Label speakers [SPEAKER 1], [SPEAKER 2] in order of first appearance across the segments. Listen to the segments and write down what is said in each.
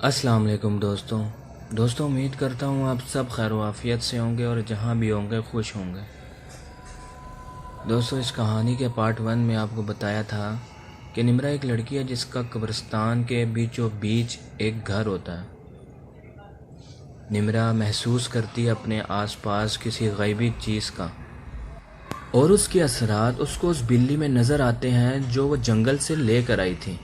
[SPEAKER 1] السلام علیکم دوستوں امید کرتا ہوں آپ سب خیر و عافیت سے ہوں گے اور جہاں بھی ہوں گے خوش ہوں گے۔ دوستوں اس کہانی کے پارٹ 1 میں آپ کو بتایا تھا کہ نمرا ایک لڑکی ہے جس کا قبرستان کے بیچوں بیچ ایک گھر ہوتا ہے۔ نمرا محسوس کرتی ہے اپنے آس پاس کسی غیبی چیز کا، اور اس کے اثرات اس کو اس بلی میں نظر آتے ہیں جو وہ جنگل سے لے کر آئی تھی۔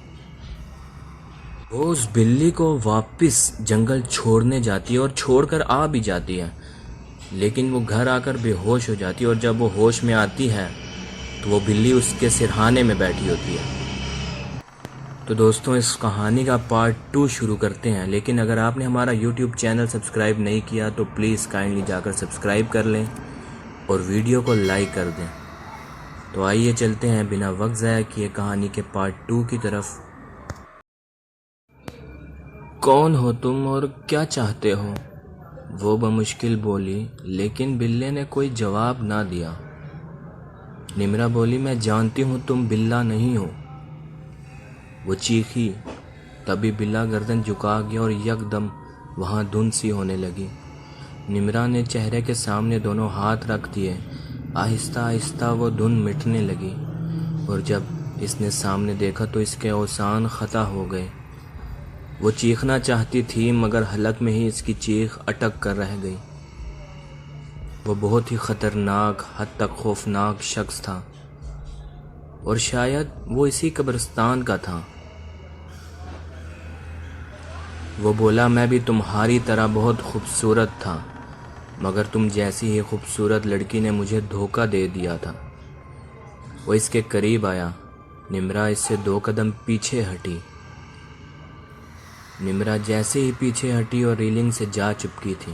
[SPEAKER 1] وہ اس بلی کو واپس جنگل چھوڑنے جاتی ہے اور چھوڑ کر آ بھی جاتی ہے، لیکن وہ گھر آ کر بے ہوش ہو جاتی ہے، اور جب وہ ہوش میں آتی ہے تو وہ بلی اس کے سرہانے میں بیٹھی ہوتی ہے۔ تو دوستوں اس کہانی کا پارٹ 2 شروع کرتے ہیں، لیکن اگر آپ نے ہمارا یوٹیوب چینل سبسکرائب نہیں کیا تو پلیز کائنڈلی جا کر سبسکرائب کر لیں اور ویڈیو کو لائک کر دیں۔ تو آئیے چلتے ہیں بنا وقت ضائع کیے کہانی کے پارٹ 2 کی طرف۔ کون ہو تم اور کیا چاہتے ہو؟ وہ بمشکل بولی، لیکن بلے نے کوئی جواب نہ دیا۔ نمرا بولی، میں جانتی ہوں تم بلا نہیں ہو۔ وہ چیخی، تبھی بلا گردن جھکا گیا اور یکدم وہاں دھند سی ہونے لگی۔ نمرا نے چہرے کے سامنے دونوں ہاتھ رکھ دیے، آہستہ آہستہ وہ دھند مٹنے لگی، اور جب اس نے سامنے دیکھا تو اس کے اوزان خطا ہو گئے۔ وہ چیخنا چاہتی تھی مگر حلق میں ہی اس کی چیخ اٹک کر رہ گئی۔ وہ بہت ہی خطرناک، حد تک خوفناک شخص تھا، اور شاید وہ اسی قبرستان کا تھا۔ وہ بولا، میں بھی تمہاری طرح بہت خوبصورت تھا، مگر تم جیسی ہی خوبصورت لڑکی نے مجھے دھوکہ دے دیا تھا۔ وہ اس کے قریب آیا، نمرا اس سے 2 قدم پیچھے ہٹی۔ نمرا جیسے ہی پیچھے ہٹی اور ریلنگ سے جا چپکی تھی۔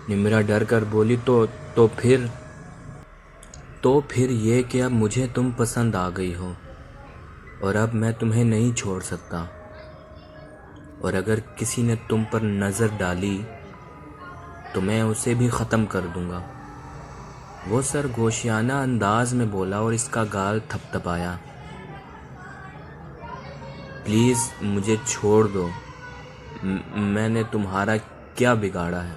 [SPEAKER 1] نمرا ڈر کر بولی، تو پھر یہ کہ اب مجھے تم پسند آ گئی ہو، اور اب میں تمہیں نہیں چھوڑ سکتا، اور اگر کسی نے تم پر نظر ڈالی تو میں اسے بھی ختم کر دوں گا۔ وہ سرگوشیانہ انداز میں بولا اور اس کا گال تھپ تھپایا۔ پلیز مجھے چھوڑ دو، میں نے تمہارا کیا بگاڑا ہے؟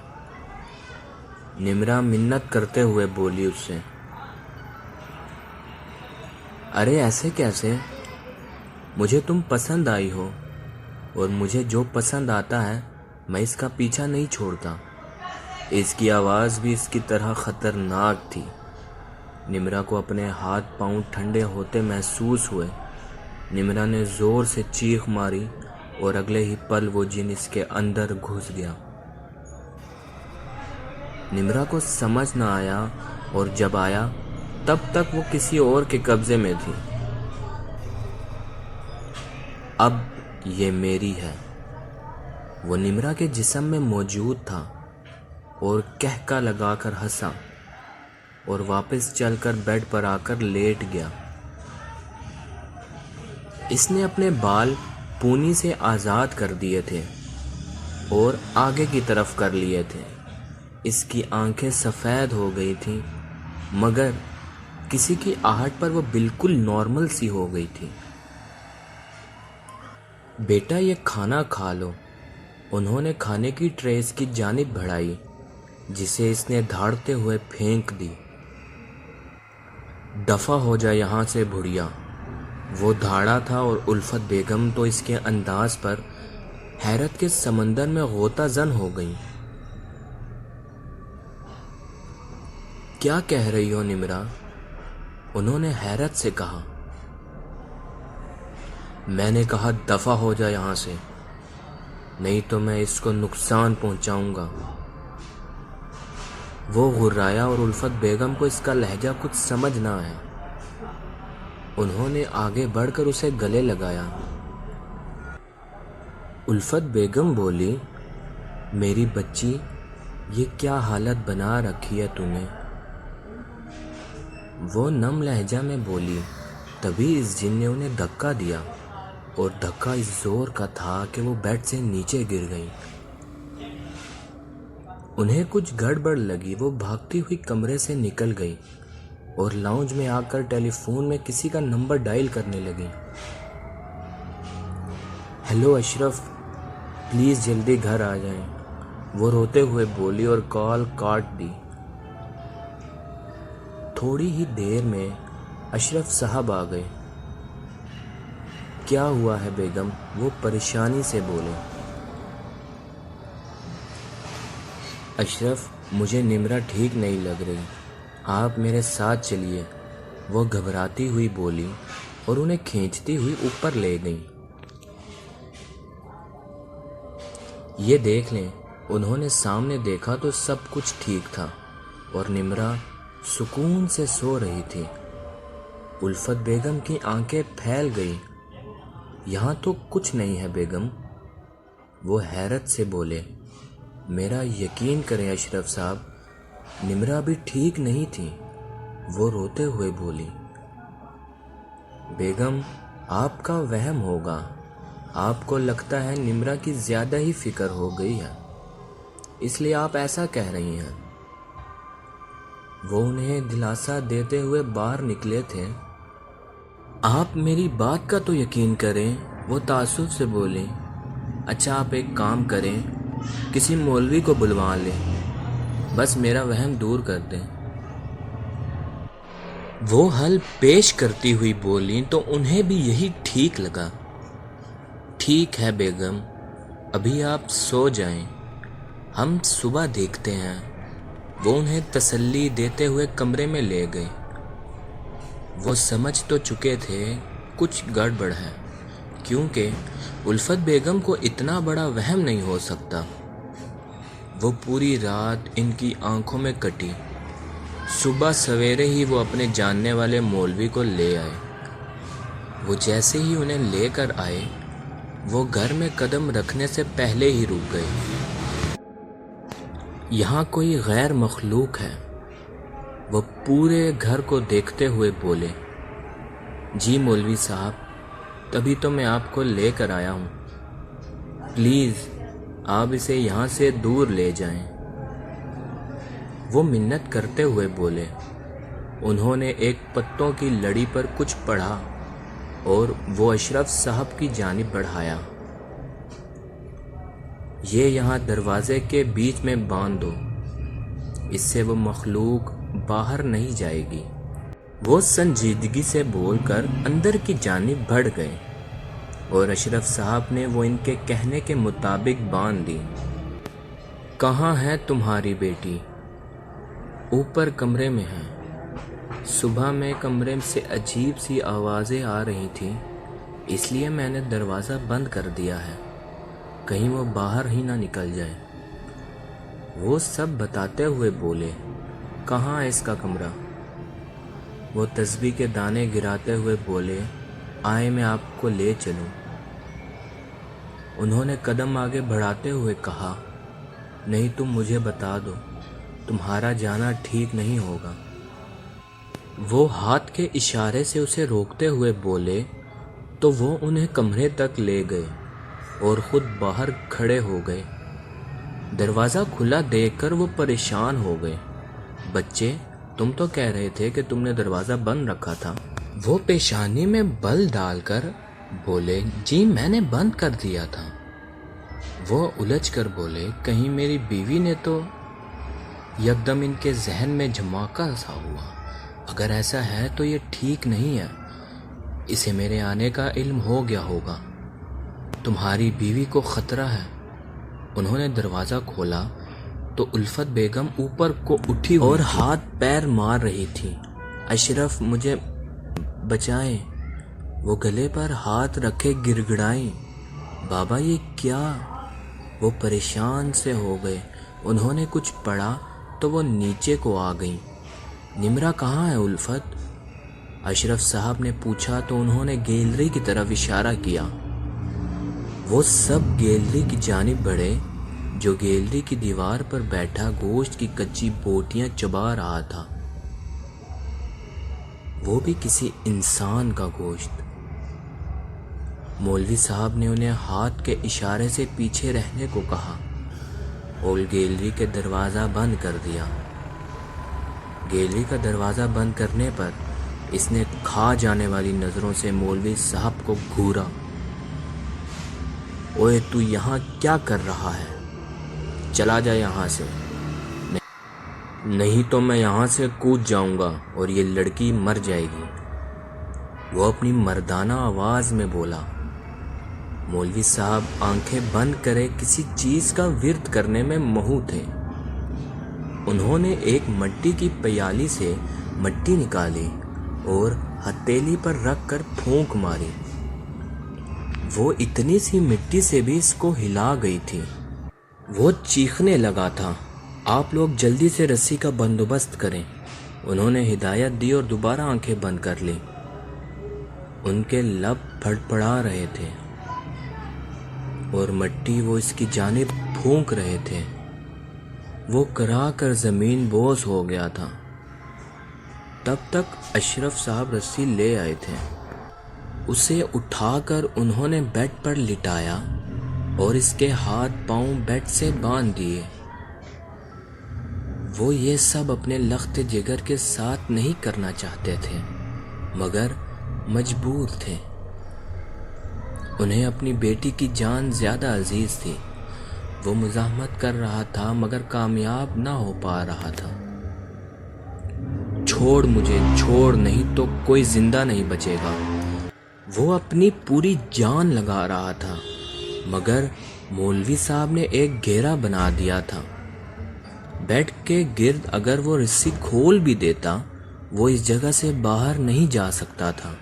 [SPEAKER 1] نمرا منت کرتے ہوئے بولی اس سے۔ ارے ایسے کیسے؟ مجھے تم پسند آئی ہو، اور مجھے جو پسند آتا ہے میں اس کا پیچھا نہیں چھوڑتا۔ اس کی آواز بھی اس کی طرح خطرناک تھی۔ نمرا کو اپنے ہاتھ پاؤں ٹھنڈے ہوتے محسوس ہوئے۔ نمرا نے زور سے چیخ ماری اور اگلے ہی پل وہ جن اس کے اندر گھس گیا۔ نمرا کو سمجھ نہ آیا، اور جب آیا تب تک وہ کسی اور کے قبضے میں تھی۔ اب یہ میری ہے۔ وہ نمرا کے جسم میں موجود تھا اور کہکا لگا کر ہنسا، اور واپس چل کر بیڈ پر آ کر لیٹ گیا۔ اس نے اپنے بال پونی سے آزاد کر دیے تھے اور آگے کی طرف کر لیے تھے۔ اس کی آنکھیں سفید ہو گئی تھیں، مگر کسی کی آہٹ پر وہ بالکل نارمل سی ہو گئی تھی۔ بیٹا یہ کھانا کھا لو۔ انہوں نے کھانے کی ٹرے اس کی جانب بڑھائی، جسے اس نے دھاڑتے ہوئے پھینک دی۔ دفع ہو جا یہاں سے بھڑیا۔ وہ دھاڑا تھا، اور الفت بیگم تو اس کے انداز پر حیرت کے سمندر میں غوطہ زن ہو گئیں۔ کیا کہہ رہی ہو نمرا؟ انہوں نے حیرت سے کہا۔ میں نے کہا دفع ہو جا یہاں سے، نہیں تو میں اس کو نقصان پہنچاؤں گا۔ وہ غرایا، اور الفت بیگم کو اس کا لہجہ کچھ سمجھ نہ آیا۔ انہوں نے آگے بڑھ کر اسے گلے لگایا۔ الفت بیگم بولی، میری بچی، یہ کیا حالت بنا رکھی ہے تم نے؟ وہ نم لہجہ میں بولی۔ تبھی اس جن نے انہیں دھکا دیا، اور دھکا اس زور کا تھا کہ وہ بیڈ سے نیچے گر گئیں۔ انہیں کچھ گڑبڑ لگی۔ وہ بھاگتی ہوئی کمرے سے نکل گئی اور لاؤنج میں آ کر ٹیلی فون میں کسی کا نمبر ڈائل کرنے لگی۔ ہیلو اشرف، پلیز جلدی گھر آ جائیں، وہ روتے ہوئے بولی اور کال کاٹ دی۔ تھوڑی ہی دیر میں اشرف صاحب آ گئے۔ کیا ہوا ہے بیگم؟ وہ پریشانی سے بولے۔ اشرف، مجھے نمرا ٹھیک نہیں لگ رہی، آپ میرے ساتھ چلیے، وہ گھبراتی ہوئی بولی اور انہیں کھینچتی ہوئی اوپر لے گئیں۔ یہ دیکھ لیں، انہوں نے سامنے دیکھا تو سب کچھ ٹھیک تھا اور نمرا سکون سے سو رہی تھی۔ الفت بیگم کی آنکھیں پھیل گئیں۔ یہاں تو کچھ نہیں ہے بیگم، وہ حیرت سے بولے۔ میرا یقین کریں اشرف صاحب، نمرا بھی ٹھیک نہیں تھی، وہ روتے ہوئے بولی۔ بیگم، آپ کا وہم ہوگا، آپ کو لگتا ہے نمرا کی زیادہ ہی فکر ہو گئی ہے، اس لیے آپ ایسا کہہ رہی ہیں۔ وہ انہیں دلاسا دیتے ہوئے باہر نکلے تھے۔ آپ میری بات کا تو یقین کریں، وہ تعصب سے بولیں۔ اچھا آپ ایک کام کریں، کسی مولوی کو بلوا لیں، بس میرا وہم دور کر دیں۔ وہ حل پیش کرتی ہوئی بولیں تو انہیں بھی یہی ٹھیک لگا۔ ٹھیک ہے بیگم، ابھی آپ سو جائیں، ہم صبح دیکھتے ہیں۔ وہ انہیں تسلی دیتے ہوئے کمرے میں لے گئے۔ وہ سمجھ تو چکے تھے کچھ گڑبڑ ہے، کیونکہ الفت بیگم کو اتنا بڑا وہم نہیں ہو سکتا۔ وہ پوری رات ان کی آنکھوں میں کٹی۔ صبح سویرے ہی وہ اپنے جاننے والے مولوی کو لے آئے۔ وہ جیسے ہی انہیں لے کر آئے، وہ گھر میں قدم رکھنے سے پہلے ہی رک گئے۔ یہاں کوئی غیر مخلوق ہے، وہ پورے گھر کو دیکھتے ہوئے بولے۔ جی مولوی صاحب، تبھی تو میں آپ کو لے کر آیا ہوں، پلیز آپ اسے یہاں سے دور لے جائیں، وہ منت کرتے ہوئے بولے۔ انہوں نے ایک پتوں کی لڑی پر کچھ پڑھا اور وہ اشرف صاحب کی جانب بڑھایا۔ یہ یہاں دروازے کے بیچ میں باندھ دو، اس سے وہ مخلوق باہر نہیں جائے گی۔ وہ سنجیدگی سے بول کر اندر کی جانب بڑھ گئے اور اشرف صاحب نے وہ ان کے کہنے کے مطابق باندھ دی۔ کہاں ہے تمہاری بیٹی؟ اوپر کمرے میں ہے۔ صبح میں کمرے سے عجیب سی آوازیں آ رہی تھیں، اس لیے میں نے دروازہ بند کر دیا ہے، کہیں وہ باہر ہی نہ نکل جائے۔ وہ سب بتاتے ہوئے بولے۔ کہاں ہے اس کا کمرہ؟ وہ تسبیح کے دانے گراتے ہوئے بولے۔ آئے میں آپ کو لے چلوں۔ انہوں نے قدم آگے بڑھاتے ہوئے کہا، نہیں تم مجھے بتا دو، تمہارا جانا ٹھیک نہیں ہوگا۔ وہ ہاتھ کے اشارے سے اسے روکتے ہوئے بولے تو وہ انہیں کمرے تک لے گئے اور خود باہر کھڑے ہو گئے۔ دروازہ کھلا دیکھ کر وہ پریشان ہو گئے۔ بچے، تم تو کہہ رہے تھے کہ تم نے دروازہ بند رکھا تھا۔ وہ پیشانی میں بل ڈال کر بولے، جی میں نے بند کر دیا تھا۔ وہ الجھ کر بولے، کہیں میری بیوی نے تو؟ یکدم ان کے ذہن میں جھماکا سا ہوا۔ اگر ایسا ہے تو یہ ٹھیک نہیں ہے، اسے میرے آنے کا علم ہو گیا ہوگا، تمہاری بیوی کو خطرہ ہے۔ انہوں نے دروازہ کھولا تو الفت بیگم اوپر کو اٹھی اور ہاتھ پیر مار رہی تھی۔ اشرف مجھے بچائیں، وہ گلے پر ہاتھ رکھے گڑ گڑائیں۔ بابا یہ کیا؟ وہ پریشان سے ہو گئے۔ انہوں نے کچھ پڑھا تو وہ نیچے کو آ گئیں۔ نمرا کہاں ہے الفت؟ اشرف صاحب نے پوچھا تو انہوں نے گیلری کی طرف اشارہ کیا۔ وہ سب گیلری کی جانب بڑھے، جو گیلری کی دیوار پر بیٹھا گوشت کی کچی بوٹیاں چبا رہا تھا، وہ بھی کسی انسان کا گوشت۔ مولوی صاحب نے انہیں ہاتھ کے اشارے سے پیچھے رہنے کو کہا اور گیلری کے دروازہ بند کر دیا۔ گیلری کا دروازہ بند کرنے پر اس نے کھا جانے والی نظروں سے مولوی صاحب کو گھورا۔ اوئے تو یہاں کیا کر رہا ہے؟ چلا جا یہاں سے، نہیں تو میں یہاں سے کود جاؤں گا اور یہ لڑکی مر جائے گی، وہ اپنی مردانہ آواز میں بولا۔ مولوی صاحب آنکھیں بند کرے کسی چیز کا ورد کرنے میں مہو تھے۔ انہوں نے ایک مٹی کی پیالی سے مٹی نکالی اور ہتھیلی پر رکھ کر پھونک ماری۔ وہ اتنی سی مٹی سے بھی اس کو ہلا گئی تھی۔ وہ چیخنے لگا تھا، آپ لوگ جلدی سے رسی کا بندوبست کریں۔ انہوں نے ہدایت دی اور دوبارہ آنکھیں بند کر لی۔ ان کے لب پھڑپڑا رہے تھے اور مٹی وہ اس کی جانب پھونک رہے تھے۔ وہ کرا کر زمین بوس ہو گیا تھا۔ تب تک اشرف صاحب رسی لے آئے تھے۔ اسے اٹھا کر انہوں نے بیڈ پر لٹایا اور اس کے ہاتھ پاؤں بیڈ سے باندھ دیے۔ وہ یہ سب اپنے لخت جگر کے ساتھ نہیں کرنا چاہتے تھے، مگر مجبور تھے۔ انہیں اپنی بیٹی کی جان زیادہ عزیز تھی۔ وہ مزاحمت کر رہا تھا مگر کامیاب نہ ہو پا رہا تھا۔ چھوڑ مجھے، چھوڑ، نہیں تو کوئی زندہ نہیں بچے گا۔ وہ اپنی پوری جان لگا رہا تھا مگر مولوی صاحب نے ایک گھیرا بنا دیا تھا۔ بیڈ کے گرد اگر وہ رسی کھول بھی دیتا وہ اس جگہ سے باہر نہیں جا سکتا تھا۔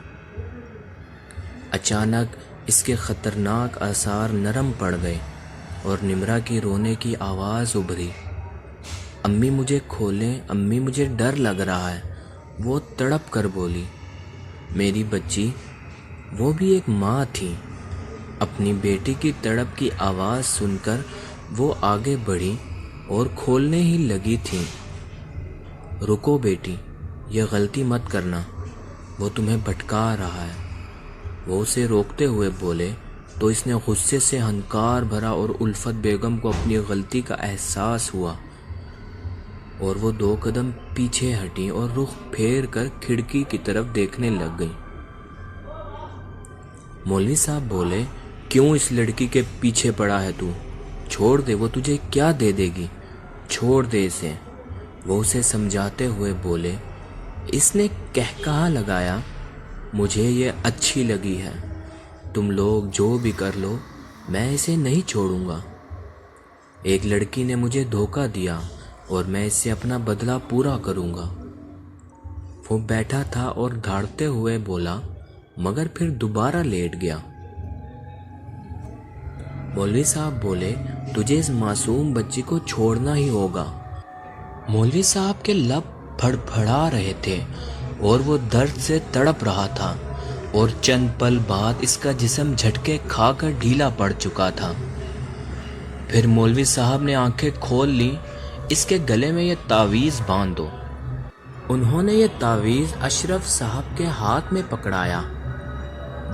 [SPEAKER 1] اچانک اس کے خطرناک آثار نرم پڑ گئے اور نمرا کی رونے کی آواز ابھری۔ امی مجھے کھولیں، امی مجھے ڈر لگ رہا ہے، وہ تڑپ کر بولی۔ میری بچی، وہ بھی ایک ماں تھی۔ اپنی بیٹی کی تڑپ کی آواز سن کر وہ آگے بڑھی اور کھولنے ہی لگی تھی۔ رکو بیٹی، یہ غلطی مت کرنا، وہ تمہیں بھٹکا رہا ہے، وہ اسے روکتے ہوئے بولے تو اس نے غصے سے ہنکار بھرا اور الفت بیگم کو اپنی غلطی کا احساس ہوا اور وہ 2 قدم پیچھے ہٹی اور رخ پھیر کر کھڑکی کی طرف دیکھنے لگ گئی۔ مولوی صاحب بولے، کیوں اس لڑکی کے پیچھے پڑا ہے تو؟ چھوڑ دے، وہ تجھے کیا دے دے گی، چھوڑ دے اسے۔ وہ اسے سمجھاتے ہوئے بولے۔ اس نے کہکہا لگایا، مجھے یہ اچھی لگی ہے، تم لوگ جو بھی کر لو، میں اسے نہیں چھوڑوں گا۔ ایک لڑکی نے مجھے دھوکہ دیا اور میں اس سے اپنا بدلہ پورا کروں گا۔ وہ بیٹھا تھا اور دھاڑتے ہوئے بولا مگر پھر دوبارہ لیٹ گیا۔ مولوی صاحب بولے، تجھے اس معصوم بچی کو چھوڑنا ہی ہوگا۔ مولوی صاحب کے لب پھڑپڑا رہے تھے اور وہ درد سے تڑپ رہا تھا اور چند پل بعد اس کا جسم جھٹکے کھا کر ڈھیلا پڑ چکا تھا۔ پھر مولوی صاحب نے آنکھیں کھول لی، اس کے گلے میں یہ تعویذ باندھ دو۔ انہوں نے یہ تعویذ اشرف صاحب کے ہاتھ میں پکڑایا۔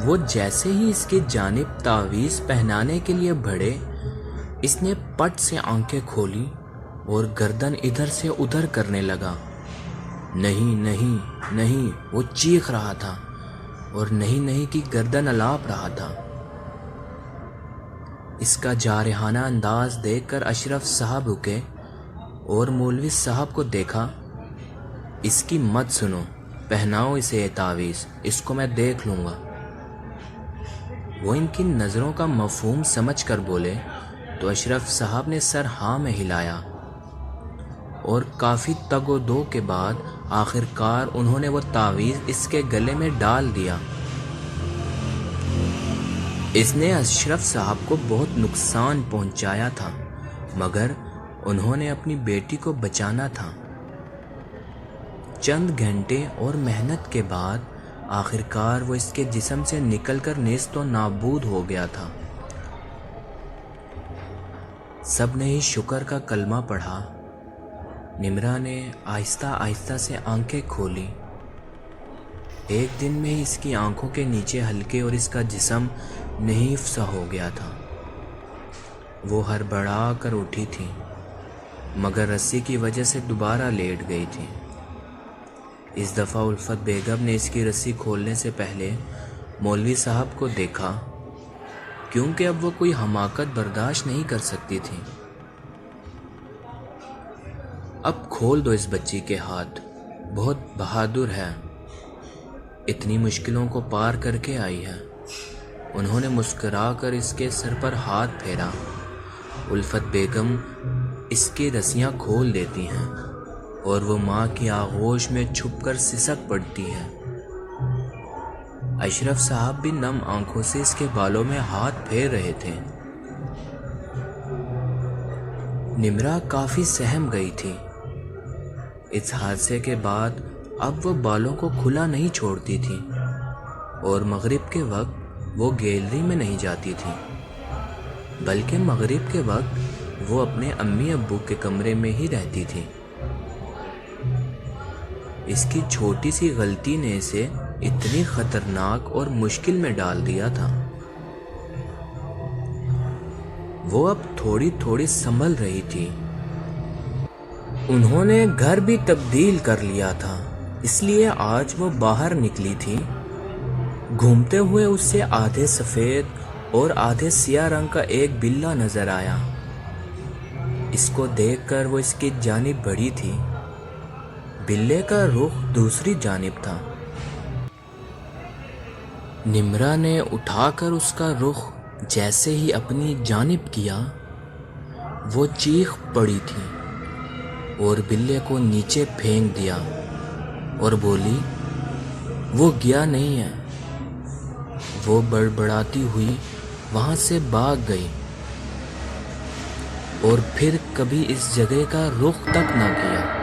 [SPEAKER 1] وہ جیسے ہی اس کی جانب تعویذ پہنانے کے لیے بڑھے، اس نے پٹ سے آنکھیں کھولی اور گردن ادھر سے ادھر کرنے لگا۔ نہیں نہیں نہیں، وہ چیخ رہا تھا اور نہیں نہیں کی گردن الاپ رہا تھا۔ اس کا جارحانہ انداز دیکھ کر اشرف صاحب رکے اور مولوی صاحب کو دیکھا۔ اس کی مت سنو، پہناؤ اسے یہ تعویذ، اس کو میں دیکھ لوں گا۔ وہ ان کی نظروں کا مفہوم سمجھ کر بولے تو اشرف صاحب نے سر ہاں میں ہلایا اور کافی تگ و دو کے بعد آخر کار انہوں نے وہ تعویذ اس کے گلے میں ڈال دیا۔ اس نے اشرف صاحب کو بہت نقصان پہنچایا تھا مگر انہوں نے اپنی بیٹی کو بچانا تھا۔ چند گھنٹے اور محنت کے بعد آخر کار وہ اس کے جسم سے نکل کر نیست و نابود ہو گیا تھا۔ سب نے ہی شکر کا کلمہ پڑھا۔ نمرا نے آہستہ آہستہ سے آنکھیں کھولی۔ ایک دن میں ہی اس کی آنکھوں کے نیچے ہلکے اور اس کا جسم نحیف سا ہو گیا تھا۔ وہ ہڑبڑا کر اٹھی تھی مگر رسی کی وجہ سے دوبارہ لیٹ گئی تھی۔ اس دفعہ الفت بیگم نے اس کی رسی کھولنے سے پہلے مولوی صاحب کو دیکھا کیونکہ اب وہ کوئی حماقت برداشت نہیں کر سکتی تھی۔ اب کھول دو اس بچی کے ہاتھ، بہت بہادر ہے، اتنی مشکلوں کو پار کر کے آئی ہے۔ انہوں نے مسکرا کر اس کے سر پر ہاتھ پھیرا۔ الفت بیگم اس کی رسیاں کھول دیتی ہیں اور وہ ماں کی آغوش میں چھپ کر سسک پڑتی ہے۔ اشرف صاحب بھی نم آنکھوں سے اس کے بالوں میں ہاتھ پھیر رہے تھے۔ نمرا کافی سہم گئی تھی۔ اس حادثے کے بعد اب وہ بالوں کو کھلا نہیں چھوڑتی تھی اور مغرب کے وقت وہ گیلری میں نہیں جاتی تھی، بلکہ مغرب کے وقت وہ اپنے امی ابو کے کمرے میں ہی رہتی تھی۔ اس کی چھوٹی سی غلطی نے اسے اتنی خطرناک اور مشکل میں ڈال دیا تھا۔ وہ اب تھوڑی تھوڑی سنبھل رہی تھی۔ انہوں نے گھر بھی تبدیل کر لیا تھا، اس لیے آج وہ باہر نکلی تھی۔ گھومتے ہوئے اس سے آدھے سفید اور آدھے سیاہ رنگ کا ایک بلّا نظر آیا۔ اس کو دیکھ کر وہ اس کی جانب بڑھی تھی۔ بلے کا رخ دوسری جانب تھا۔ نمرا نے اٹھا کر اس کا رخ جیسے ہی اپنی جانب کیا، وہ چیخ پڑی تھی اور بلے کو نیچے پھینک دیا اور بولی، وہ گیا نہیں ہے۔ وہ بڑبڑاتی ہوئی وہاں سے بھاگ گئی اور پھر کبھی اس جگہ کا رخ تک نہ کیا۔